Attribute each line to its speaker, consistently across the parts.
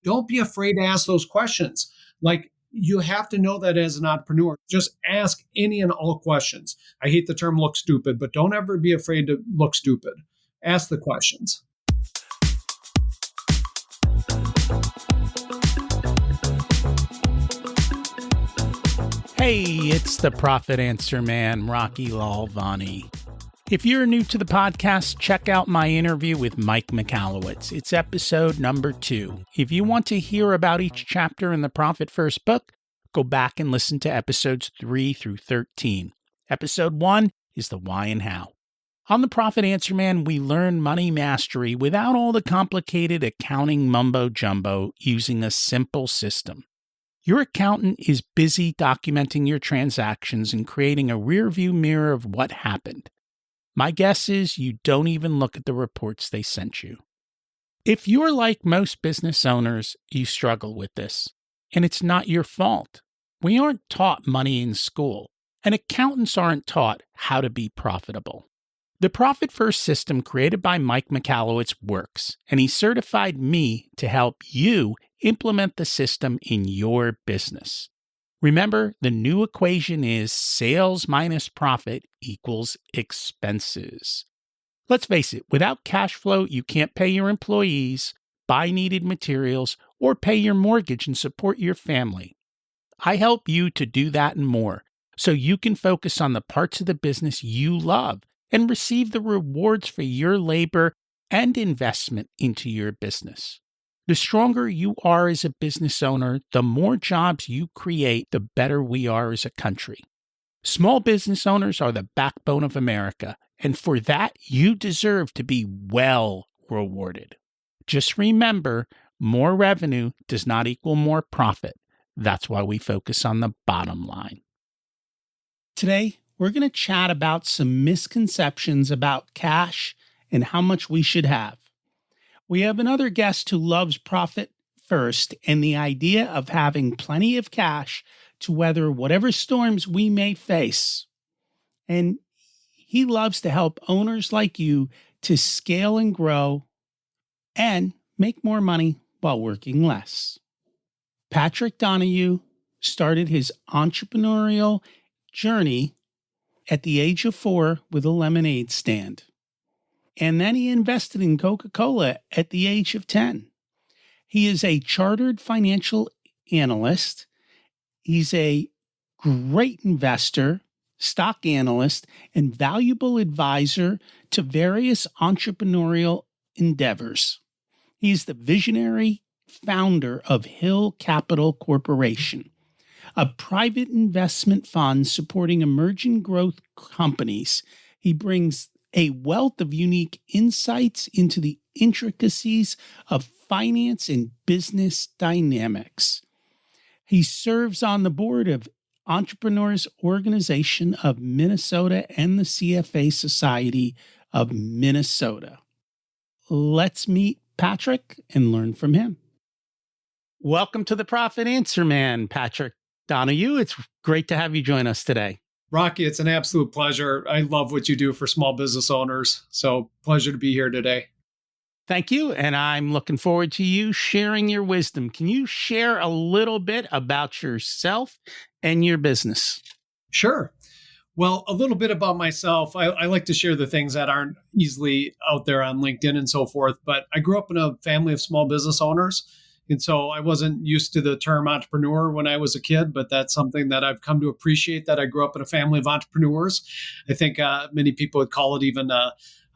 Speaker 1: Don't be afraid to ask those questions. Like, you have to know that as an entrepreneur, just ask any and all questions. I hate the term look stupid, but don't ever be afraid to look stupid. Ask the questions.
Speaker 2: Hey, it's the Profit Answer Man, Rocky Lalvani. If you're new to the podcast, check out my interview with Mike Michalowicz. It's episode number 2. If you want to hear about each chapter in the Profit First book, go back and listen to episodes 3 through 13. Episode 1 is the why and how. On the Profit Answer Man, we learn money mastery without all the complicated accounting mumbo-jumbo, using a simple system. Your accountant is busy documenting your transactions and creating a rearview mirror of what happened. My guess is you don't even look at the reports they sent you. If you're like most business owners, you struggle with this, and it's not your fault. We aren't taught money in school, and accountants aren't taught how to be profitable. The Profit First system created by Mike Michalowicz works, and he certified me to help you implement the system in your business. Remember, the new equation is sales minus profit equals expenses. Let's face it, without cash flow, you can't pay your employees, buy needed materials, or pay your mortgage and support your family. I help you to do that and more, so you can focus on the parts of the business you love and receive the rewards for your labor and investment into your business. The stronger you are as a business owner, the more jobs you create, the better we are as a country. Small business owners are the backbone of America, and for that, you deserve to be well rewarded. Just remember, more revenue does not equal more profit. That's why we focus on the bottom line. Today, we're going to chat about some misconceptions about cash and how much we should have. We have another guest who loves profit first and the idea of having plenty of cash to weather whatever storms we may face. And he loves to help owners like you to scale and grow and make more money while working less. Patrick Donohue started his entrepreneurial journey at the age of 4 with a lemonade stand. And then he invested in Coca-Cola at the age of 10. He is a Chartered Financial Analyst. He's a great investor, stock analyst, and valuable advisor to various entrepreneurial endeavors. He's the visionary founder of Hill Capital Corporation, a private investment fund supporting emerging growth companies. He brings a wealth of unique insights into the intricacies of finance and business dynamics. He serves on the board of Entrepreneurs Organization of Minnesota and the CFA Society of Minnesota. Let's meet Patrick and learn from him. Welcome to the Profit Answer Man, Patrick Donohue. It's great to have you join us today.
Speaker 1: Rocky, it's an absolute pleasure. I love what you do for small business owners. So pleasure to be here today.
Speaker 2: Thank you. And I'm looking forward to you sharing your wisdom. Can you share a little bit about yourself and your business?
Speaker 1: Sure. Well, a little bit about myself. I like to share the things that aren't easily out there on LinkedIn and so forth. But I grew up in a family of small business owners. And so I wasn't used to the term entrepreneur when I was a kid, but that's something that I've come to appreciate, that I grew up in a family of entrepreneurs. I think many people would call it even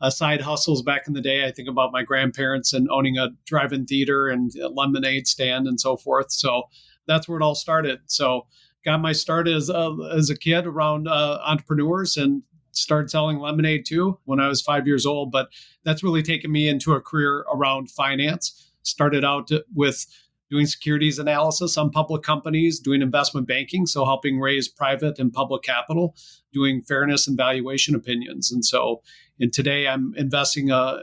Speaker 1: side hustles back in the day. I think about my grandparents and owning a drive-in theater and a lemonade stand and so forth. So that's where it all started. So got my start as a kid around entrepreneurs and started selling lemonade too when I was 5 years old. But that's really taken me into a career around finance. Started out with doing securities analysis on public companies, doing investment banking, so helping raise private and public capital, doing fairness and valuation opinions. And today I'm investing out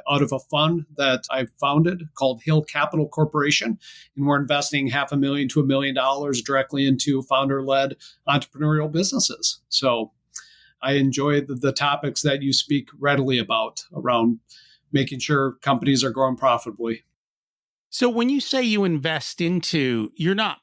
Speaker 1: of a fund that I founded called Hill Capital Corporation, and we're investing $500,000 to $1 million directly into founder-led entrepreneurial businesses. So I enjoy the topics that you speak readily about around making sure companies are growing profitably.
Speaker 2: So when you say you invest into, you're not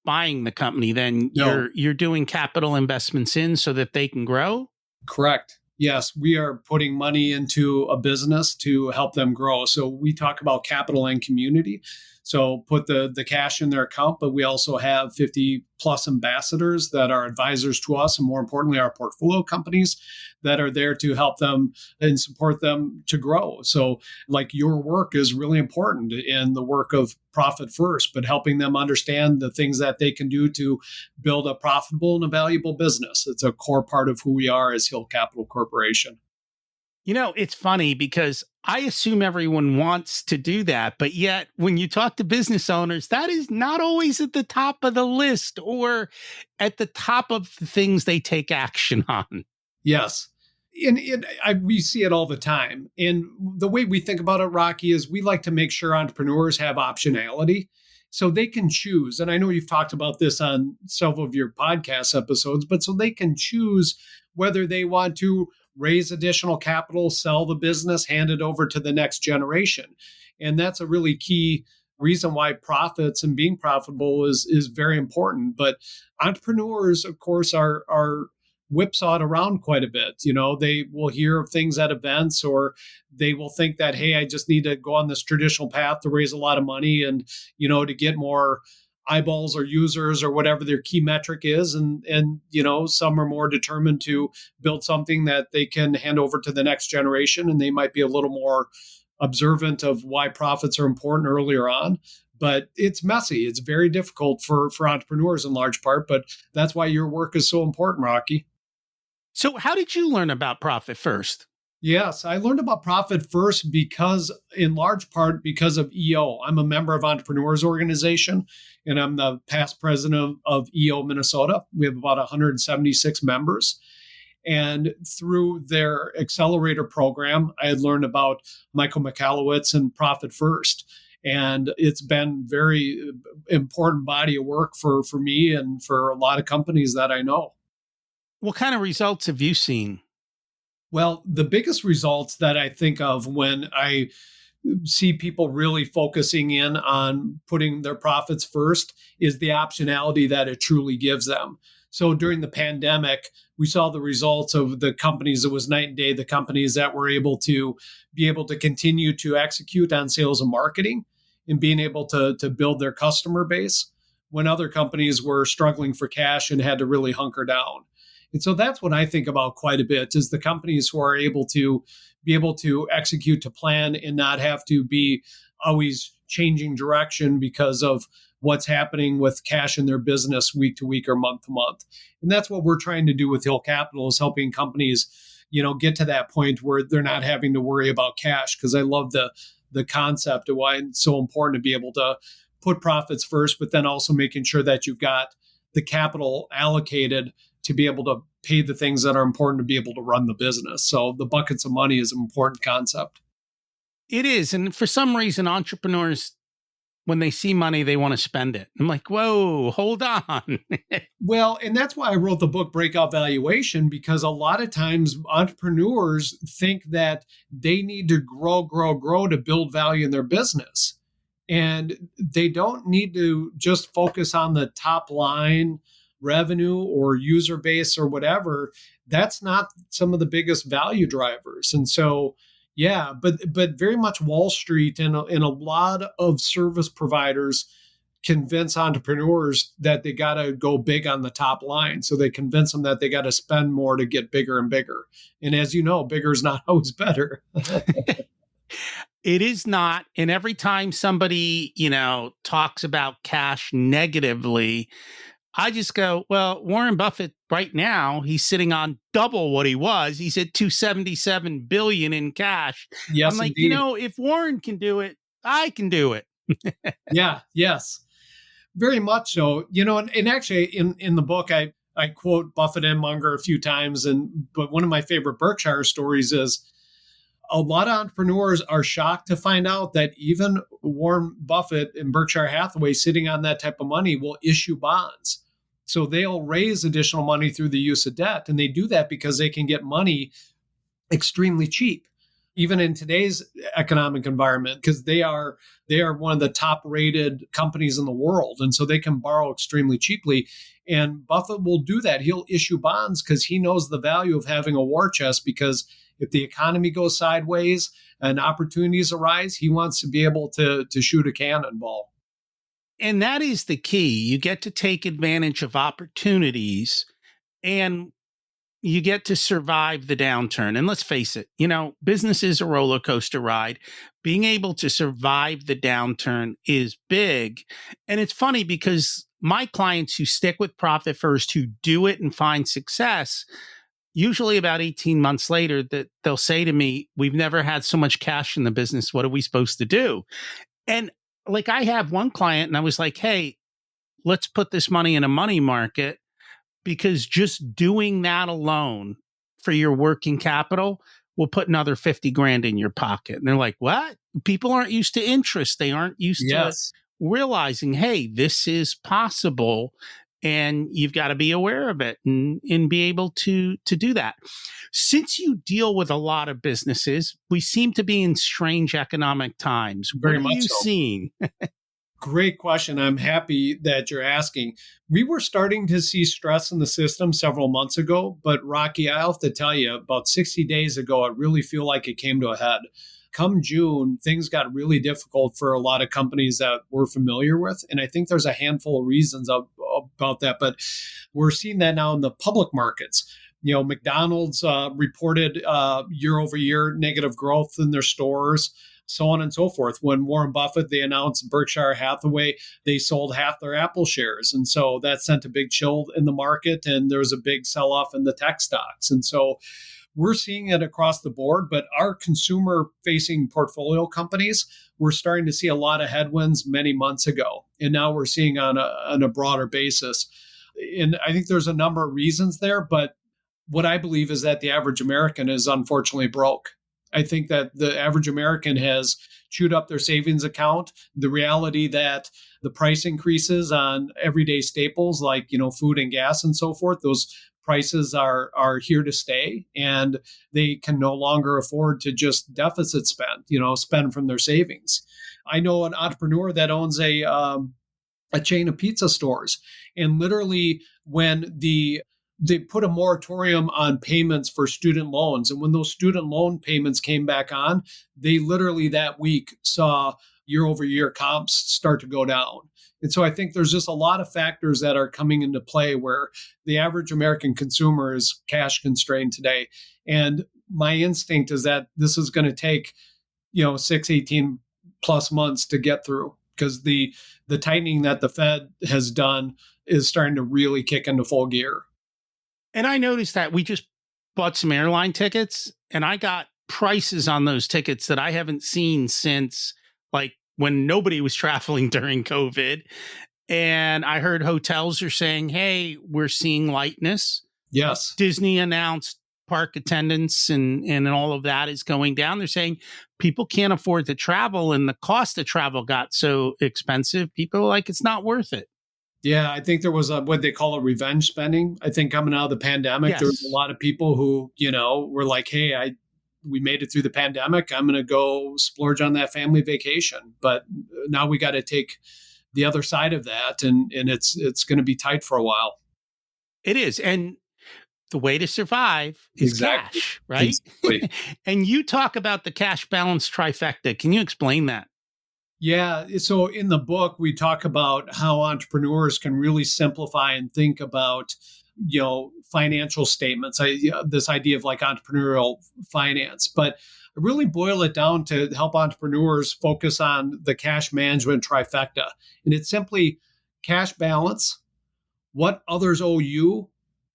Speaker 2: buying the company, then
Speaker 1: No.
Speaker 2: you're doing capital investments in so that they can grow?
Speaker 1: Correct. Yes, we are putting money into a business to help them grow. So we talk about capital and community. So put the cash in their account, but we also have 50 plus ambassadors that are advisors to us, and more importantly, our portfolio companies that are there to help them and support them to grow. So, like, your work is really important in the work of Profit First, but helping them understand the things that they can do to build a profitable and a valuable business. It's a core part of who we are as Hill Capital Corporation.
Speaker 2: It's funny because I assume everyone wants to do that, but yet when you talk to business owners, that is not always at the top of the list or at the top of the things they take action on.
Speaker 1: Yes. We see it all the time. And the way we think about it, Rocky, is we like to make sure entrepreneurs have optionality so they can choose. And I know you've talked about this on several of your podcast episodes, but so they can choose whether they want to raise additional capital, sell the business, hand it over to the next generation. And that's a really key reason why profits and being profitable is very important. But entrepreneurs, of course, are whipsawed around quite a bit. They will hear of things at events, or they will think that, hey, I just need to go on this traditional path to raise a lot of money and, to get more eyeballs or users or whatever their key metric is. And some are more determined to build something that they can hand over to the next generation. And they might be a little more observant of why profits are important earlier on. But it's messy. It's very difficult for entrepreneurs in large part. But that's why your work is so important, Rocky.
Speaker 2: So how did you learn about Profit First?
Speaker 1: Yes, I learned about Profit First in large part, because of EO. I'm a member of Entrepreneurs Organization, and I'm the past president of EO Minnesota. We have about 176 members. And through their accelerator program, I had learned about Michael Michalowicz and Profit First. And it's been very important body of work for me and for a lot of companies that I know.
Speaker 2: What kind of results have you seen?
Speaker 1: Well, the biggest results that I think of when I see people really focusing in on putting their profits first is the optionality that it truly gives them. So during the pandemic, we saw the results of the companies. It was night and day, the companies that were able to continue to execute on sales and marketing and being able to build their customer base when other companies were struggling for cash and had to really hunker down. And so that's what I think about quite a bit, is the companies who are able to execute to plan and not have to be always changing direction because of what's happening with cash in their business week to week or month to month. And that's what we're trying to do with Hill Capital, is helping companies, get to that point where they're not having to worry about cash. Because I love the concept of why it's so important to be able to put profits first, but then also making sure that you've got the capital allocated to be able to pay the things that are important to be able to run the business. So the buckets of money is an important concept.
Speaker 2: It is. And for some reason, entrepreneurs, when they see money, they want to spend it. I'm like, whoa, hold on.
Speaker 1: Well, and that's why I wrote the book Breakout Valuation, because a lot of times entrepreneurs think that they need to grow to build value in their business. And they don't need to just focus on the top line revenue or user base or whatever. That's not some of the biggest value drivers. And so, yeah, but very much Wall Street and a lot of service providers convince entrepreneurs that they got to go big on the top line. So they convince them that they got to spend more to get bigger and bigger. And as you know, bigger is not always better.
Speaker 2: It is not. And every time somebody, talks about cash negatively, I just go, well, Warren Buffett right now, he's sitting on double what he was. He's at 277 billion in cash. I'm
Speaker 1: Yes,
Speaker 2: like,
Speaker 1: indeed.
Speaker 2: if Warren can do it, I can do it.
Speaker 1: Yeah, yes, very much so. And actually in the book, I quote Buffett and Munger a few times. But one of my favorite Berkshire stories is a lot of entrepreneurs are shocked to find out that even Warren Buffett and Berkshire Hathaway, sitting on that type of money, will issue bonds. So they'll raise additional money through the use of debt. And they do that because they can get money extremely cheap. even in today's economic environment, because they are one of the top rated companies in the world, and so they can borrow extremely cheaply. And Buffett will do that. He'll issue bonds because he knows the value of having a war chest, because if the economy goes sideways and opportunities arise, he wants to be able to shoot a cannonball.
Speaker 2: And that is the key. You get to take advantage of opportunities, and you get to survive the downturn. And let's face it, business is a roller coaster ride. Being able to survive the downturn is big. And it's funny because my clients who stick with profit first, who do it and find success, usually about 18 months later, that they'll say to me, "We've never had so much cash in the business. What are we supposed to do?" And like, I have one client and I was like, "Hey, let's put this money in a money market, because just doing that alone for your working capital will put another 50 grand in your pocket." And they're like, "What?" People aren't used to interest. They aren't used to
Speaker 1: Yes.
Speaker 2: realizing, hey, this is possible, and you've got to be aware of it and be able to do that. Since you deal with a lot of businesses, we seem to be in strange economic times. What
Speaker 1: Very
Speaker 2: are
Speaker 1: much
Speaker 2: you
Speaker 1: so.
Speaker 2: seeing?
Speaker 1: Great question. I'm happy that you're asking. We were starting to see stress in the system several months ago, but Rocky, I have to tell you, about 60 days ago, I really feel like it came to a head. Come June, things got really difficult for a lot of companies that we're familiar with. And I think there's a handful of reasons about that, but we're seeing that now in the public markets. McDonald's reported year over year negative growth in their stores, so on and so forth. When Warren Buffett, they announced Berkshire Hathaway, they sold half their Apple shares. And so that sent a big chill in the market, and there was a big sell off in the tech stocks. And so we're seeing it across the board, but our consumer facing portfolio companies, we're starting to see a lot of headwinds many months ago. And now we're seeing on a broader basis. And I think there's a number of reasons there, but what I believe is that the average American is unfortunately broke. I think that the average American has chewed up their savings account. The reality that the price increases on everyday staples like, food and gas and so forth, those prices are here to stay, and they can no longer afford to just deficit spend from their savings. I know an entrepreneur that owns a chain of pizza stores, and literally when they put a moratorium on payments for student loans. And when those student loan payments came back on, they literally that week saw year over year comps start to go down. And so I think there's just a lot of factors that are coming into play where the average American consumer is cash constrained today. And my instinct is that this is going to take, 18 plus months to get through, because the tightening that the Fed has done is starting to really kick into full gear.
Speaker 2: And I noticed that we just bought some airline tickets, and I got prices on those tickets that I haven't seen since like when nobody was traveling during COVID. And I heard hotels are saying, "Hey, we're seeing lightness."
Speaker 1: Yes.
Speaker 2: Disney announced park attendance and all of that is going down. They're saying people can't afford to travel, and the cost of travel got so expensive. People are like, it's not worth it.
Speaker 1: Yeah, I think there was what they call a revenge spending. I think coming out of the pandemic, there was a
Speaker 2: Yes.
Speaker 1: lot of people who, were like, "Hey, we made it through the pandemic. I'm going to go splurge on that family vacation." But now we got to take the other side of that, and it's going to be tight for a while.
Speaker 2: It is. And the way to survive is
Speaker 1: Exactly.
Speaker 2: cash, right?
Speaker 1: Exactly.
Speaker 2: And you talk about the cash balance trifecta. Can you explain that?
Speaker 1: Yeah. So in the book, we talk about how entrepreneurs can really simplify and think about, financial statements. This idea of like entrepreneurial finance, but I really boil it down to help entrepreneurs focus on the cash management trifecta. And it's simply cash balance, what others owe you,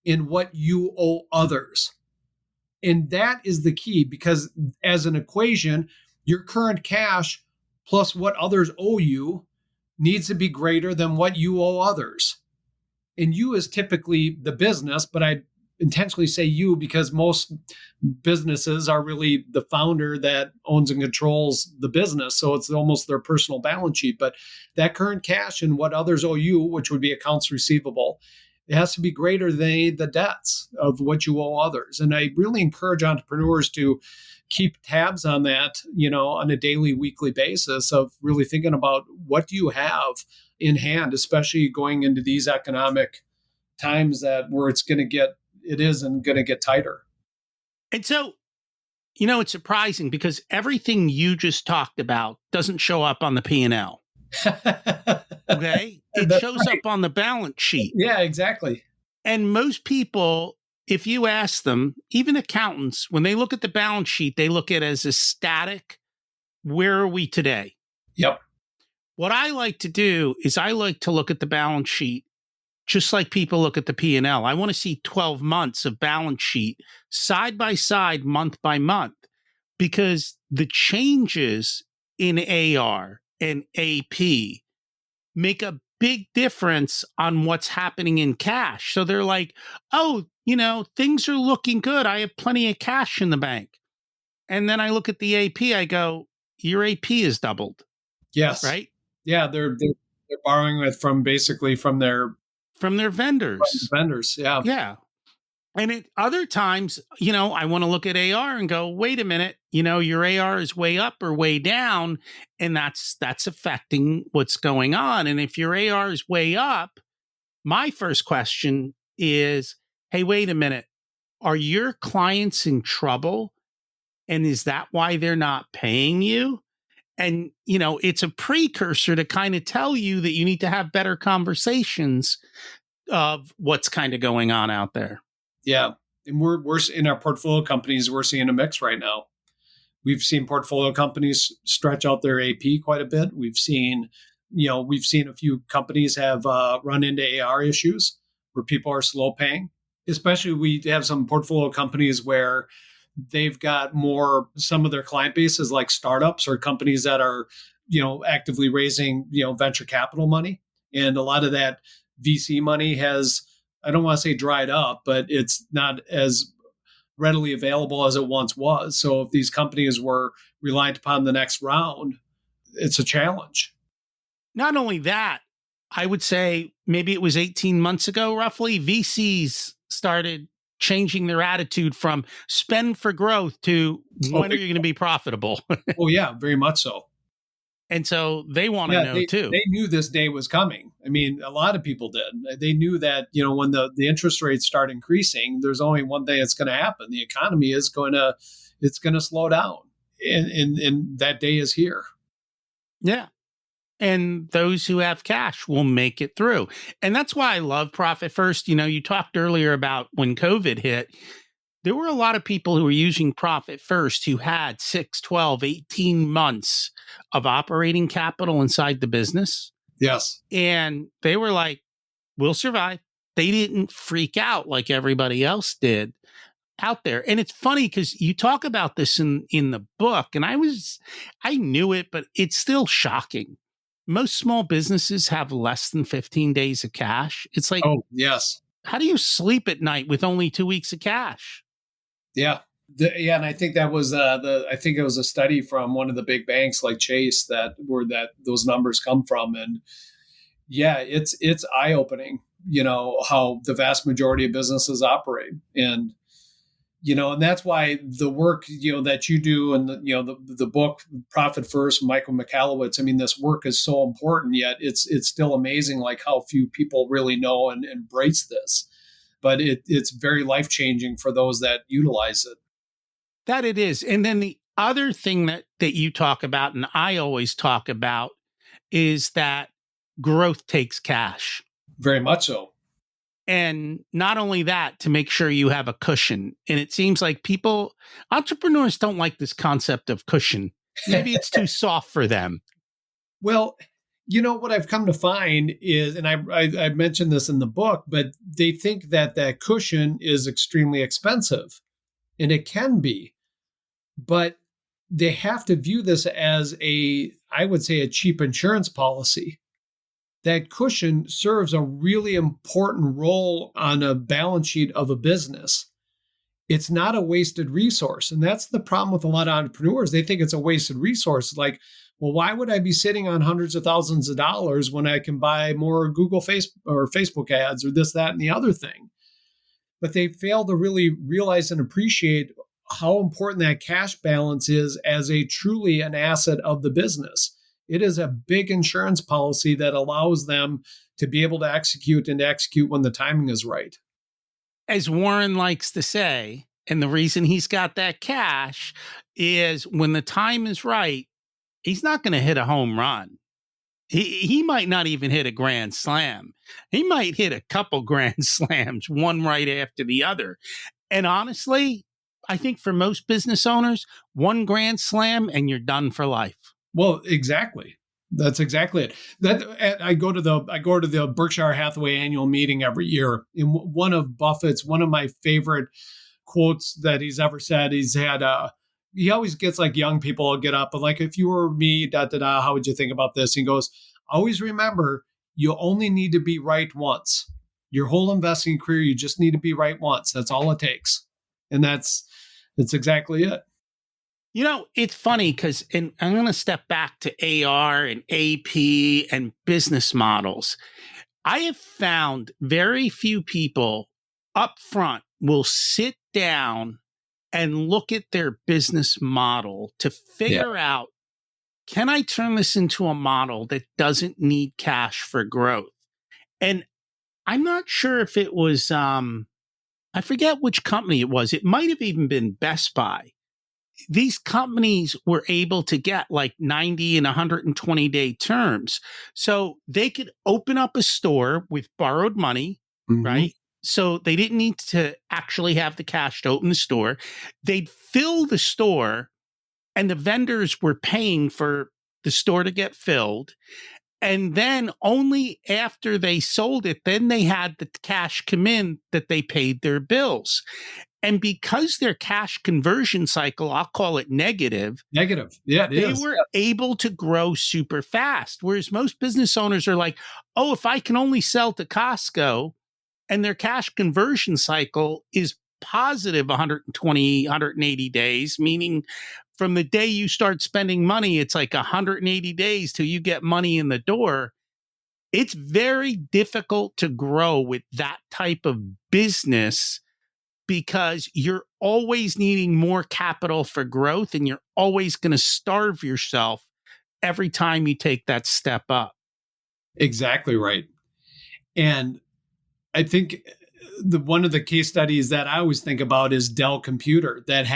Speaker 1: and what you owe others. And that is the key, because as an equation, your current cash plus what others owe you needs to be greater than what you owe others. And you is typically the business, but I intentionally say you because most businesses are really the founder that owns and controls the business. So it's almost their personal balance sheet. But that current cash and what others owe you, which would be accounts receivable, It has to be greater than the debts of what you owe others. And I really encourage entrepreneurs to keep tabs on that, on a daily, weekly basis of really thinking about what do you have in hand, especially going into these economic times that where it is and going to get tighter.
Speaker 2: And so, it's surprising because everything you just talked about doesn't show up on the P&L. Okay? It shows up on the balance sheet.
Speaker 1: Yeah, exactly.
Speaker 2: And most people, if you ask them, even accountants, when they look at the balance sheet, they look at it as a static, where are we today?
Speaker 1: Yep.
Speaker 2: What I like to do is I like to look at the balance sheet just like people look at the P&L. I want to see 12 months of balance sheet side by side, month by month, because the changes in AR and AP make a big difference on what's happening in cash. So they're like, oh, things are looking good. I have plenty of cash in the bank. And then I look at the AP, I go, your AP is doubled.
Speaker 1: Yes.
Speaker 2: Right?
Speaker 1: Yeah, they're borrowing it from their
Speaker 2: vendors.
Speaker 1: Yeah.
Speaker 2: Yeah. And at other times, I want to look at AR and go, wait a minute, your AR is way up or way down, and that's affecting what's going on. And if your AR is way up, my first question is, hey, wait a minute, are your clients in trouble? And is that why they're not paying you? And, it's a precursor to kind of tell you that you need to have better conversations of what's kind of going on out there.
Speaker 1: Yeah. And we're in our portfolio companies, we're seeing a mix right now. We've seen portfolio companies stretch out their AP quite a bit. We've seen a few companies have run into AR issues where people are slow paying. Especially we have some portfolio companies where they've got some of their client base is like startups or companies that are, actively raising, venture capital money. And a lot of that VC money has, I don't want to say dried up, but it's not as readily available as it once was. So if these companies were reliant upon the next round, it's a challenge.
Speaker 2: Not only that, I would say maybe it was 18 months ago, roughly, VCs started changing their attitude from spend for growth to when are you going to be profitable?
Speaker 1: Oh, yeah, very much so.
Speaker 2: And so they want to know too.
Speaker 1: They knew this day was coming. I mean, a lot of people did. They knew that, when the interest rates start increasing, there's only one thing that's going to happen. The economy is going to slow down. And that day is here.
Speaker 2: Yeah. And those who have cash will make it through. And that's why I love Profit First. You talked earlier about when COVID hit, there were a lot of people who were using Profit First who had 6, 12, 18 months of operating capital inside the business.
Speaker 1: Yes. And
Speaker 2: they were like, we'll survive. They didn't freak out like everybody else did out there. And it's funny because you talk about this in the book, and I knew it, but it's still shocking. Most small businesses have less than 15 days of cash. It's like,
Speaker 1: oh, yes.
Speaker 2: How do you sleep at night with only 2 weeks of cash?
Speaker 1: Yeah. And I think that was I think it was a study from one of the big banks like Chase where those numbers come from. And yeah, it's eye-opening, how the vast majority of businesses operate. And and that's why the work, that you do and the book Profit First, Michael Michalowicz, I mean, this work is so important, yet it's still amazing like how few people really know and embrace this. But it's very life-changing for those that utilize it.
Speaker 2: That it is. And then the other thing that you talk about, and I always talk about, is that growth takes cash.
Speaker 1: Very much so.
Speaker 2: And not only that, to make sure you have a cushion. And it seems like entrepreneurs don't like this concept of cushion. Maybe it's too soft for them.
Speaker 1: Well, what I've come to find is, and I mentioned this in the book, but they think that cushion is extremely expensive. And it can be. But they have to view this as I would say, a cheap insurance policy. That cushion serves a really important role on a balance sheet of a business. It's not a wasted resource. And that's the problem with a lot of entrepreneurs. They think it's a wasted resource. Like, Well, why would I be sitting on hundreds of thousands of dollars when I can buy more Google Face or Facebook ads or this, that, and the other thing? But they fail to really realize and appreciate how important that cash balance is as a truly an asset of the business. It is a big insurance policy that allows them to be able to execute and to execute when the timing is right.
Speaker 2: As Warren likes to say, and the reason he's got that cash is when the time is right, he's not going to hit a home run. He might not even hit a grand slam. He might hit a couple grand slams, one right after the other. And honestly, I think for most business owners, one grand slam and you're done for life.
Speaker 1: Well, exactly. That's exactly it. That I go to the Berkshire Hathaway annual meeting every year. And one of my favorite quotes that he's ever said. He always gets like young people get up, but like if you were me, how would you think about this? He goes, always remember, you only need to be right once. Your whole investing career, you just need to be right once. That's all it takes, and that's exactly it.
Speaker 2: You know, it's funny because, and I'm going to step back to AR and AP and business models. I have found very few people up front will sit down and look at their business model to figure out, can I turn this into a model that doesn't need cash for growth? And I'm not sure if it was, I forget which company it was. It might have even been Best Buy. These companies were able to get like 90 and 120-day terms. So they could open up a store with borrowed money, right? So they didn't need to actually have the cash to open the store. They'd fill the store and the vendors were paying for the store to get filled. And then only after they sold it, then they had the cash come in that they paid their bills. And because their cash conversion cycle, I'll call it negative.
Speaker 1: Negative. Yeah,
Speaker 2: they were able to grow super fast. Whereas most business owners are like, oh, if I can only sell to Costco, and their cash conversion cycle is positive 120, 180 days, meaning from the day you start spending money, it's like 180 days till you get money in the door. It's very difficult to grow with that type of business because you're always needing more capital for growth and you're always going to starve yourself every time you take that step up.
Speaker 1: Exactly right. And I think one of the case studies that I always think about is Dell Computer that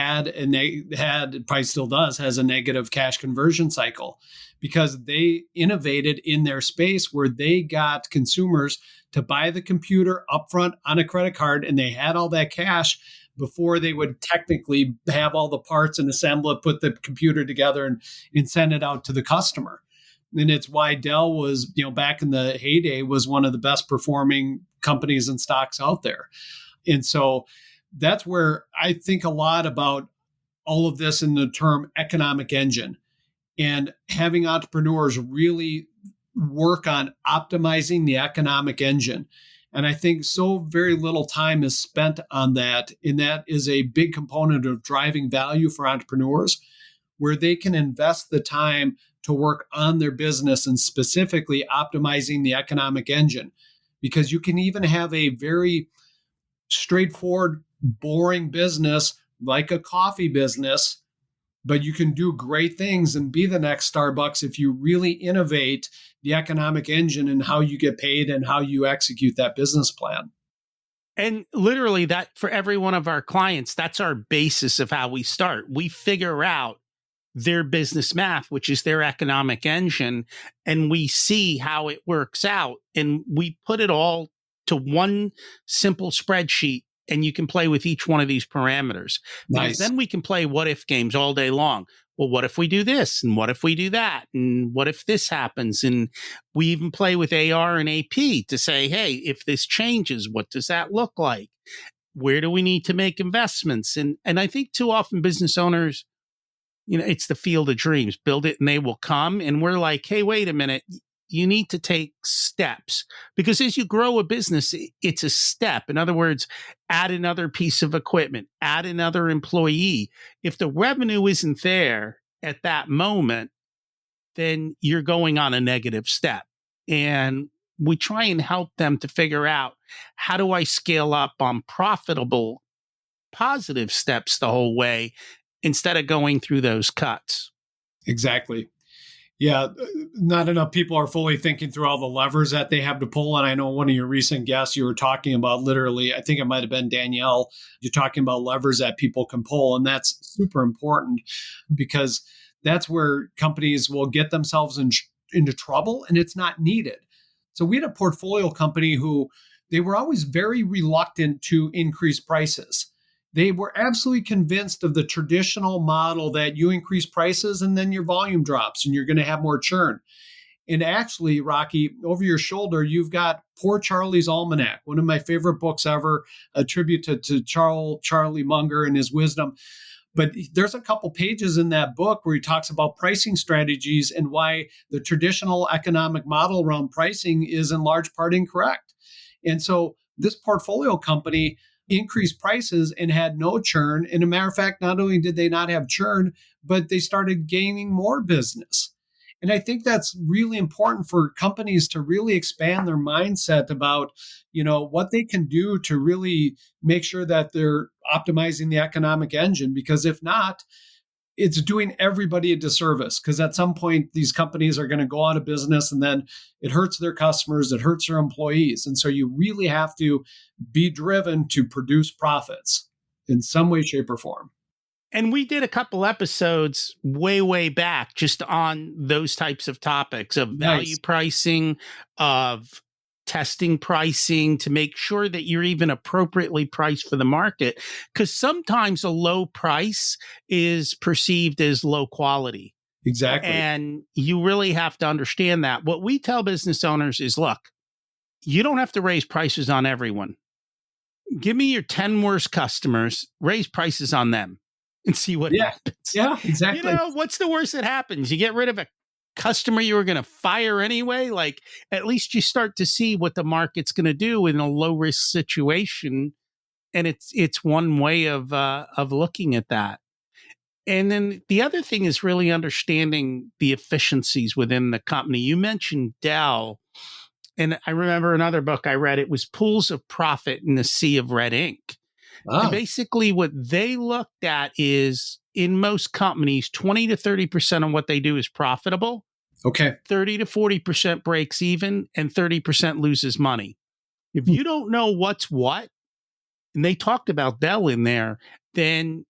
Speaker 1: probably still does, has a negative cash conversion cycle because they innovated in their space where they got consumers to buy the computer upfront on a credit card, and they had all that cash before they would technically have all the parts and assemble it, put the computer together, and send it out to the customer. And it's why Dell was, back in the heyday, was one of the best performing companies and stocks out there. And so that's where I think a lot about all of this in the term economic engine, and having entrepreneurs really work on optimizing the economic engine. And I think so very little time is spent on that. And that is a big component of driving value for entrepreneurs, where they can invest the time to work on their business and specifically optimizing the economic engine. Because you can even have a very straightforward, boring business like a coffee business, but you can do great things and be the next Starbucks if you really innovate the economic engine and how you get paid and how you execute that business plan.
Speaker 2: And literally that for every one of our clients, that's our basis of how we start. We figure out their business math, which is their economic engine, and we see how it works out. And we put it all to one simple spreadsheet, and you can play with each one of these parameters. Because then we can play what if games all day long. Well, what if we do this? And what if we do that? And what if this happens? And we even play with AR and AP to say, hey, if this changes, what does that look like? Where do we need to make investments? And I think too often business owners, it's the field of dreams, build it and they will come. And we're like, hey, wait a minute. You need to take steps, because as you grow a business, it's a step. In other words, add another piece of equipment, add another employee. If the revenue isn't there at that moment, then you're going on a negative step. And we try and help them to figure out, how do I scale up on profitable, positive steps the whole way instead of going through those cuts?
Speaker 1: Exactly. Yeah, not enough people are fully thinking through all the levers that they have to pull. And I know one of your recent guests, you were talking about literally, I think it might have been Danielle, you're talking about levers that people can pull. And that's super important because that's where companies will get themselves into trouble and it's not needed. So we had a portfolio company who they were always very reluctant to increase prices. They were absolutely convinced of the traditional model that you increase prices and then your volume drops and you're going to have more churn. And actually, Rocky, over your shoulder, you've got Poor Charlie's Almanac, one of my favorite books ever, a tribute to Charlie Munger and his wisdom. But there's a couple pages in that book where he talks about pricing strategies and why the traditional economic model around pricing is in large part incorrect. And so this portfolio company increased prices and had no churn. And a matter of fact, not only did they not have churn, but they started gaining more business. And I think that's really important for companies to really expand their mindset about, what they can do to really make sure that they're optimizing the economic engine. Because if not, it's doing everybody a disservice because at some point these companies are going to go out of business and then it hurts their customers, it hurts their employees. And so you really have to be driven to produce profits in some way, shape, or form.
Speaker 2: And we did a couple episodes way, way back just on those types of topics of value pricing, of testing pricing to make sure that you're even appropriately priced for the market. Because sometimes a low price is perceived as low quality.
Speaker 1: Exactly.
Speaker 2: And you really have to understand that. What we tell business owners is, look, you don't have to raise prices on everyone. Give me your 10 worst customers, raise prices on them and see what happens.
Speaker 1: Yeah, exactly.
Speaker 2: What's the worst that happens? You get rid of a customer you were going to fire anyway. Like, at least you start to see what the market's going to do in a low risk situation. And it's one way of looking at that. And then the other thing is really understanding the efficiencies within the company. You mentioned Dell. And I remember another book I read, it was Pools of Profit in the Sea of Red Ink. And basically what they looked at is, in most companies, 20 to 30% of what they do is profitable.
Speaker 1: Okay.
Speaker 2: 30 to 40% breaks even and 30% loses money. If you don't know what's what, and they talked about Dell in there, then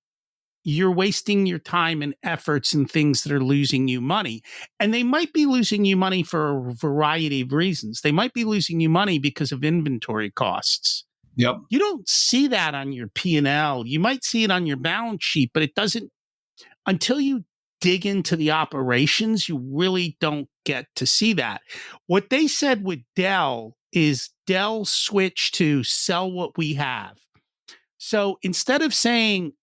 Speaker 2: you're wasting your time and efforts in things that are losing you money. And they might be losing you money for a variety of reasons. They might be losing you money because of inventory costs.
Speaker 1: Yep.
Speaker 2: You don't see that on your P&L. You might see it on your balance sheet, but it doesn't, until you dig into the operations, you really don't get to see that. What they said with Dell is Dell switched to sell what we have. So instead of saying,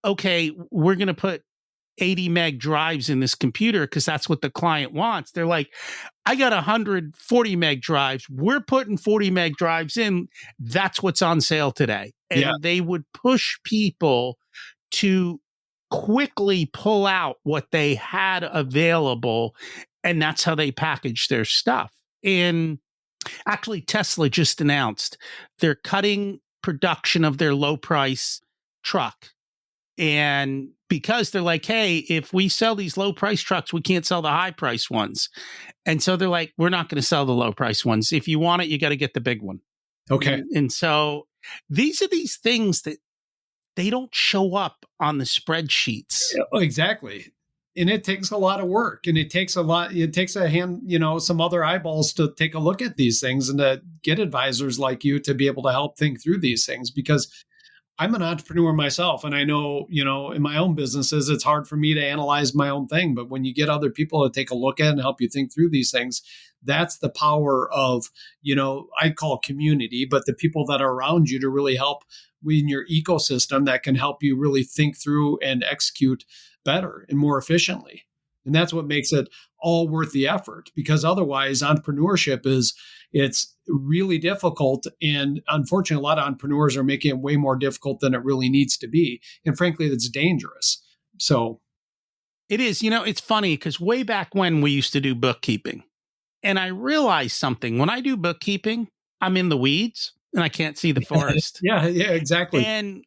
Speaker 2: okay, we're going to put 80 meg drives in this computer because that's what the client wants, they're like, I got 140 meg drives. We're putting 40 meg drives in. That's what's on sale today. And they would push people to quickly pull out what they had available. And that's how they package their stuff. And actually, Tesla just announced they're cutting production of their low price truck. And because they're like, hey, if we sell these low price trucks, we can't sell the high price ones. And so they're like, we're not going to sell the low price ones. If you want it, you got to get the big one.
Speaker 1: Okay.
Speaker 2: And so these are these things that they don't show up on the spreadsheets.
Speaker 1: Yeah, exactly. And it takes a lot of work and it takes a hand, some other eyeballs to take a look at these things and to get advisors like you to be able to help think through these things, because I'm an entrepreneur myself. And I know, in my own businesses, it's hard for me to analyze my own thing. But when you get other people to take a look at and help you think through these things, that's the power of, I call community, but the people that are around you to really help in your ecosystem that can help you really think through and execute better and more efficiently. And that's what makes it all worth the effort, because otherwise entrepreneurship it's really difficult. And unfortunately, a lot of entrepreneurs are making it way more difficult than it really needs to be. And frankly, that's dangerous. So
Speaker 2: It is. It's funny because way back when we used to do bookkeeping, and I realized something. When I do bookkeeping, I'm in the weeds and I can't see the forest.
Speaker 1: Yeah, yeah, exactly.
Speaker 2: And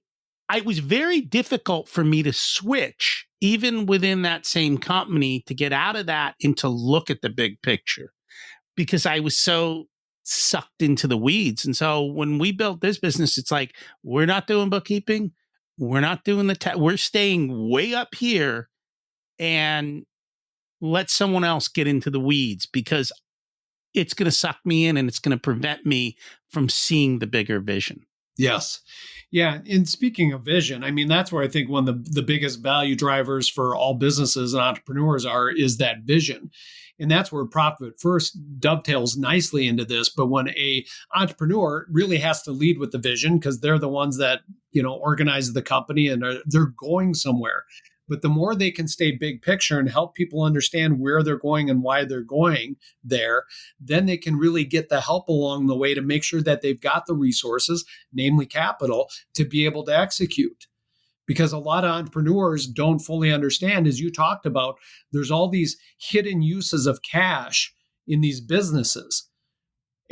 Speaker 2: it was very difficult for me to switch, even within that same company, to get out of that and to look at the big picture because I was so sucked into the weeds. And so when we built this business, it's like, we're not doing bookkeeping. We're not doing we're staying way up here and let someone else get into the weeds because it's going to suck me in and it's going to prevent me from seeing the bigger vision.
Speaker 1: Yes. Yeah. And speaking of vision, I mean, that's where I think one of the biggest value drivers for all businesses and entrepreneurs is that vision. And that's where Profit First dovetails nicely into this. But when a entrepreneur really has to lead with the vision because they're the ones that, organize the company and they're going somewhere. But the more they can stay big picture and help people understand where they're going and why they're going there, then they can really get the help along the way to make sure that they've got the resources, namely capital, to be able to execute. Because a lot of entrepreneurs don't fully understand, as you talked about, there's all these hidden uses of cash in these businesses.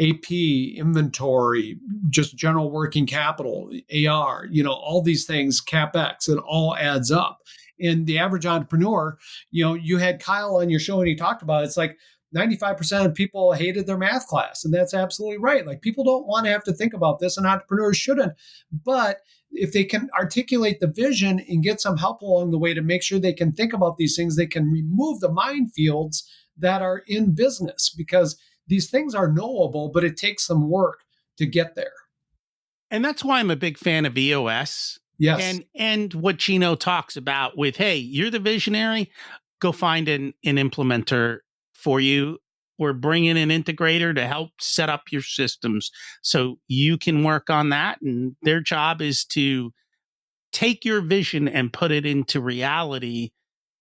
Speaker 1: AP, inventory, just general working capital, AR, all these things, CapEx, it all adds up. And the average entrepreneur, you had Kyle on your show and he talked about it's like 95% of people hated their math class. And that's absolutely right. Like people don't want to have to think about this and entrepreneurs shouldn't. But if they can articulate the vision and get some help along the way to make sure they can think about these things, they can remove the minefields that are in business because these things are knowable, but it takes some work to get there.
Speaker 2: And that's why I'm a big fan of EOS.
Speaker 1: Yes.
Speaker 2: And what Gino talks about with, hey, you're the visionary, go find an implementer for you or bring in an integrator to help set up your systems so you can work on that. And their job is to take your vision and put it into reality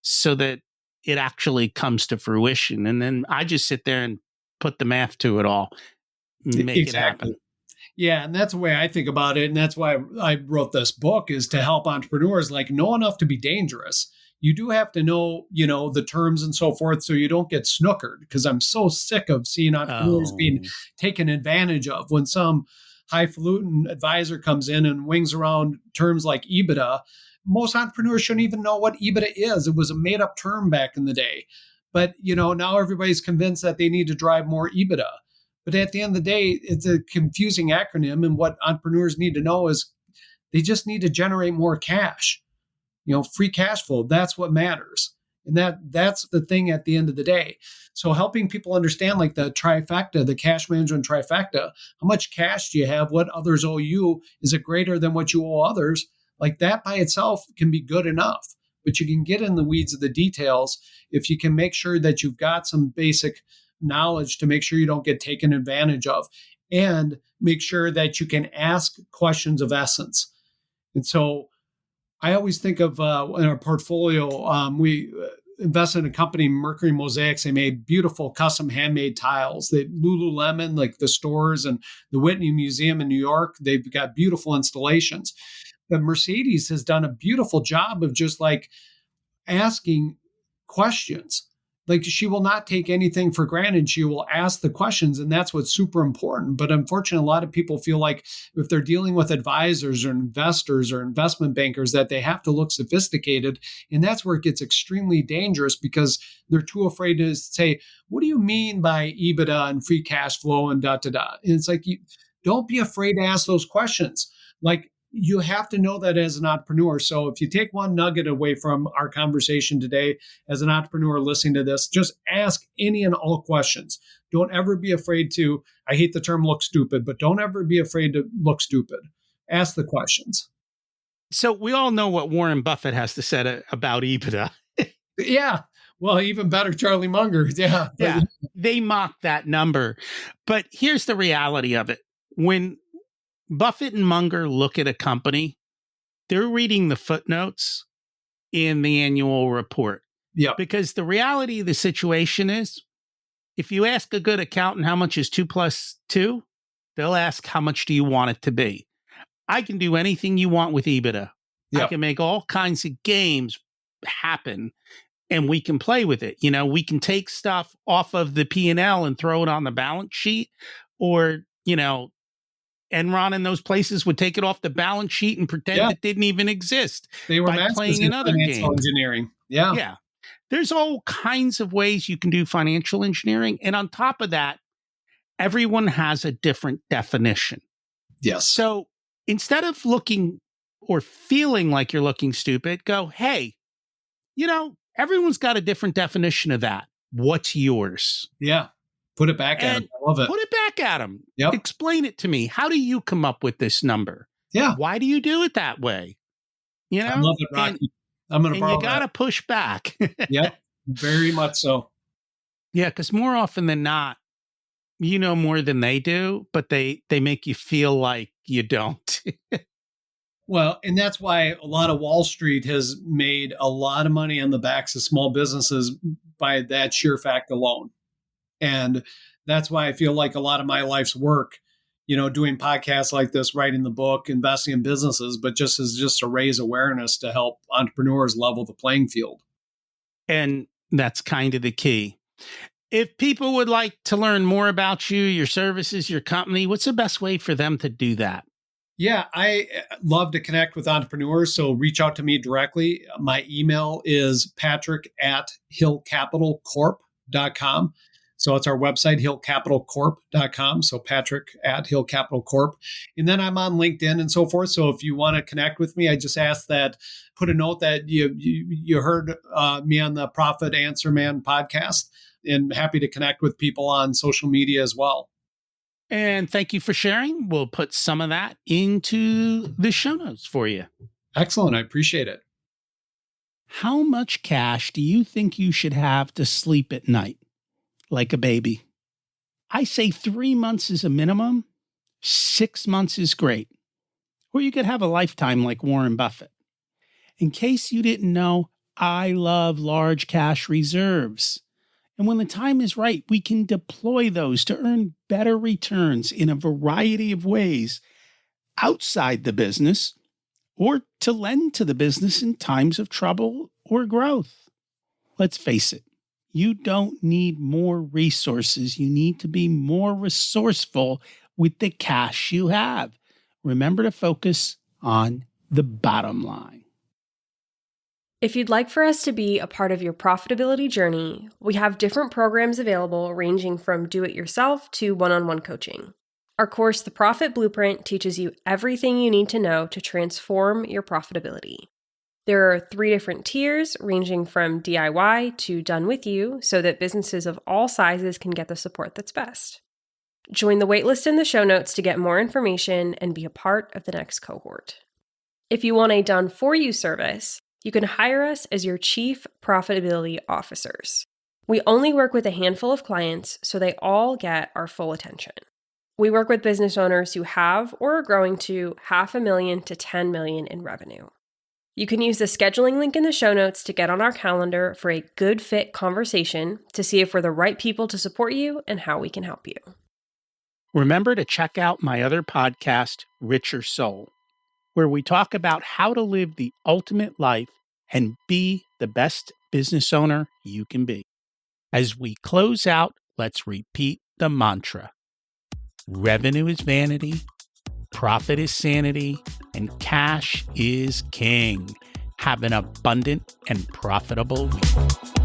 Speaker 2: so that it actually comes to fruition. And then I just sit there and put the math to it all, make it happen.
Speaker 1: Yeah, and that's the way I think about it. And that's why I wrote this book is to help entrepreneurs know enough to be dangerous. You do have to know, the terms and so forth so you don't get snookered because I'm so sick of seeing entrepreneurs being taken advantage of when some highfalutin advisor comes in and wings around terms like EBITDA. Most entrepreneurs shouldn't even know what EBITDA is. It was a made up term back in the day. But, now everybody's convinced that they need to drive more EBITDA. But at the end of the day, it's a confusing acronym. And what entrepreneurs need to know is they just need to generate more cash, free cash flow. That's what matters. And that's the thing at the end of the day. So helping people understand like the trifecta, the cash management trifecta, how much cash do you have? What others owe you? Is it greater than what you owe others? Like that by itself can be good enough. But you can get in the weeds of the details if you can make sure that you've got some basic knowledge to make sure you don't get taken advantage of and make sure that you can ask questions of essence. And so I always think of in our portfolio, we invested in a company, Mercury Mosaics. They made beautiful custom handmade tiles. They Lululemon, like the stores and the Whitney Museum in New York, they've got beautiful installations. But Mercedes has done a beautiful job of just like asking questions. Like she will not take anything for granted. She will ask the questions, and that's what's super important. But unfortunately, a lot of people feel like if they're dealing with advisors or investors or investment bankers, that they have to look sophisticated. And that's where it gets extremely dangerous because they're too afraid to say, what do you mean by EBITDA and free cash flow and da, da, da? And it's like, don't be afraid to ask those questions. Like, you have to know that as an entrepreneur. So if you take one nugget away from our conversation today, as an entrepreneur listening to this, just ask any and all questions. Don't ever be afraid to, I hate the term look stupid, but don't ever be afraid to look stupid. Ask the questions.
Speaker 2: So we all know what Warren Buffett has to say about EBITDA.
Speaker 1: Yeah. Well, even better, Charlie Munger. Yeah.
Speaker 2: Yeah. They mock that number. But here's the reality of it. When Buffett and Munger look at a company, they're reading the footnotes in the annual report.
Speaker 1: Yeah.
Speaker 2: Because the reality of the situation is, if you ask a good accountant how much is 2 plus 2, they'll ask how much do you want it to be. I can do anything you want with EBITDA. Yep. I can make all kinds of games happen. and we can play with it. We can take stuff off of the P&L and throw it on the balance sheet, or, Enron and those places would take it off the balance sheet and pretend it didn't even exist
Speaker 1: They were
Speaker 2: by
Speaker 1: masters
Speaker 2: playing
Speaker 1: in
Speaker 2: another
Speaker 1: financial
Speaker 2: game.
Speaker 1: engineering. Yeah.
Speaker 2: Yeah. There's all kinds of ways you can do financial engineering. And on top of that, everyone has a different definition.
Speaker 1: Yes.
Speaker 2: So instead of looking or feeling like you're looking stupid, go, hey, everyone's got a different definition of that. What's yours?
Speaker 1: Yeah. Put it back at them. I love it.
Speaker 2: Put it back at them.
Speaker 1: Yep.
Speaker 2: Explain it to me. How do you come up with this number?
Speaker 1: Yeah.
Speaker 2: Why do you do it that way?
Speaker 1: I love it, Rocky. I'm going to borrow
Speaker 2: you got to push back.
Speaker 1: Yep. Very much so.
Speaker 2: Yeah, because more often than not, you know more than they do, but they make you feel like you don't.
Speaker 1: Well, and that's why a lot of Wall Street has made a lot of money on the backs of small businesses by that sheer fact alone. And that's why I feel like a lot of my life's work, doing podcasts like this, writing the book, investing in businesses, but just to raise awareness to help entrepreneurs level the playing field.
Speaker 2: And that's kind of the key. If people would like to learn more about you, your services, your company, what's the best way for them to do that?
Speaker 1: Yeah, I love to connect with entrepreneurs, so reach out to me directly. My email is patrick@hillcapitalcorp.com. So it's our website, hillcapitalcorp.com. So patrick@hillcapitalcorp. And then I'm on LinkedIn and so forth. So if you want to connect with me, I just ask that, put a note that you heard me on the Profit Answer Man podcast, and happy to connect with people on social media as well.
Speaker 2: And thank you for sharing. We'll put some of that into the show notes for you.
Speaker 1: Excellent. I appreciate it.
Speaker 2: How much cash do you think you should have to sleep at night? Like a baby. I say 3 months is a minimum. 6 months is great. Or you could have a lifetime like Warren Buffett. In case you didn't know, I love large cash reserves. And when the time is right, we can deploy those to earn better returns in a variety of ways outside the business, or to lend to the business in times of trouble or growth. Let's face it, you don't need more resources. You need to be more resourceful with the cash you have. Remember to focus on the bottom line.
Speaker 3: If you'd like for us to be a part of your profitability journey, we have different programs available ranging from do-it-yourself to one-on-one coaching. Our course, The Profit Blueprint, teaches you everything you need to know to transform your profitability. There are 3 different tiers ranging from DIY to done with you so that businesses of all sizes can get the support that's best. Join the waitlist in the show notes to get more information and be a part of the next cohort. If you want a done-for-you service, you can hire us as your chief profitability officers. We only work with a handful of clients, so they all get our full attention. We work with business owners who have or are growing to $500,000 to $10 million in revenue. You can use the scheduling link in the show notes to get on our calendar for a good fit conversation to see if we're the right people to support you and how we can help you.
Speaker 2: Remember to check out my other podcast, Richer Soul, where we talk about how to live the ultimate life and be the best business owner you can be. As we close out, let's repeat the mantra. Revenue is vanity, profit is sanity, and cash is king. Have an abundant and profitable week.